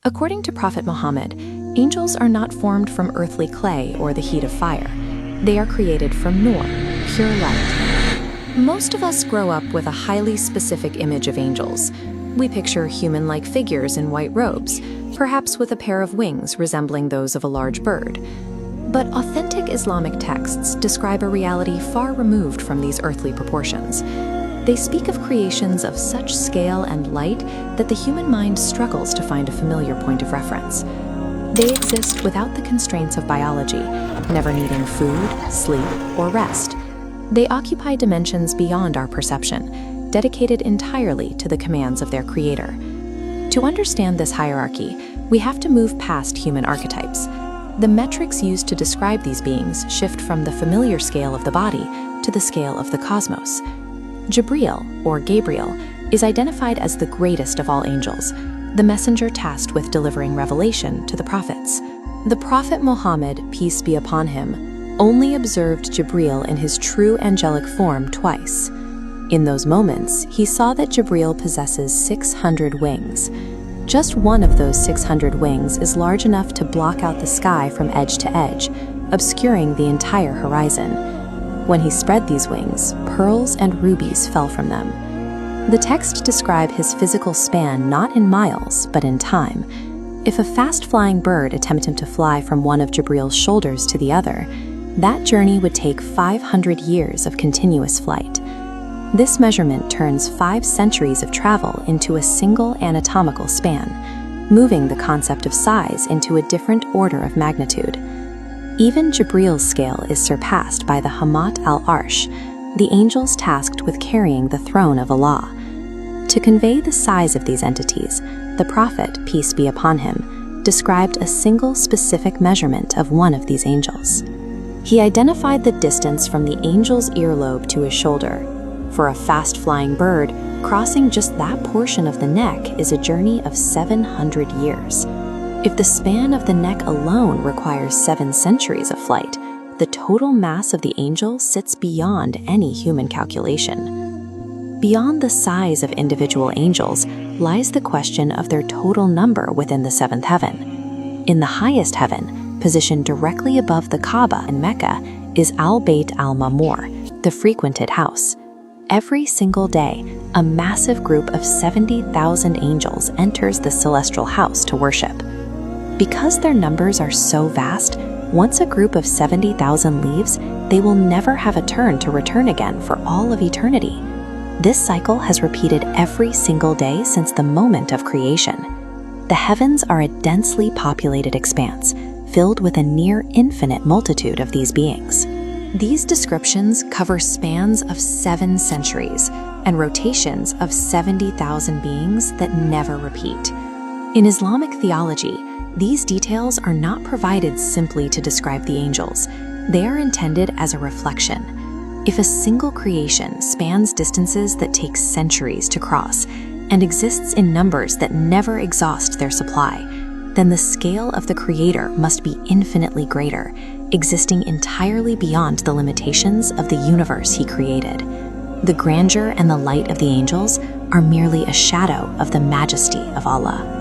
According to Prophet Muhammad, angels are not formed from earthly clay or the heat of fire. They are created from nur, pure light. Most of us grow up with a highly specific image of angels. We picture human-like figures in white robes, perhaps with a pair of wings resembling those of a large bird. But authentic Islamic texts describe a reality far removed from these earthly proportions. They speak of creations of such scale and light that the human mind struggles to find a familiar point of reference. They exist without the constraints of biology, never needing food, sleep, or rest. They occupy dimensions beyond our perception, dedicated entirely to the commands of their creator. To understand this hierarchy, we have to move past human archetypes. The metrics used to describe these beings shift from the familiar scale of the body to the scale of the cosmos. Jibreel, or Gabriel, is identified as the greatest of all angels, the messenger tasked with delivering revelation to the prophets. The Prophet Muhammad, peace be upon him, only observed Jibreel in his true angelic form twice. In those moments, he saw that Jibreel possesses 600 wings. Just one of those 600 wings is large enough to block out the sky from edge to edge, obscuring the entire horizon. When he spread these wings, pearls and rubies fell from them. The text describes his physical span not in miles, but in time. If a fast-flying bird attempted to fly from one of Jibreel's shoulders to the other, that journey would take 500 years of continuous flight. This measurement turns 5 centuries of travel into a single anatomical span, moving the concept of size into a different order of magnitude. Even Jibreel's scale is surpassed by the Hamat al-Arsh, the angels tasked with carrying the throne of Allah. To convey the size of these entities, the Prophet, peace be upon him, described a single specific measurement of one of these angels. He identified the distance from the angel's earlobe to his shoulder. For a fast-flying bird, crossing just that portion of the neck is a journey of 700 years. If the span of the neck alone requires 7 centuries of flight, the total mass of the angel sits beyond any human calculation. Beyond the size of individual angels lies the question of their total number within the 7th heaven. In the highest heaven, positioned directly above the Kaaba in Mecca, is Al-Bayt al-Mamur, the frequented house. Every single day, a massive group of 70,000 angels enters the celestial house to worship. Because their numbers are so vast, once a group of 70,000 leaves, they will never have a turn to return again for all of eternity. This cycle has repeated every single day since the moment of creation. The heavens are a densely populated expanse, filled with a near infinite multitude of these beings. These descriptions cover spans of 7 centuries and rotations of 70,000 beings that never repeat. In Islamic theology, these details are not provided simply to describe the angels. They are intended as a reflection. If a single creation spans distances that take centuries to cross and exists in numbers that never exhaust their supply, then the scale of the Creator must be infinitely greater, existing entirely beyond the limitations of the universe He created. The grandeur and the light of the angels are merely a shadow of the majesty of Allah.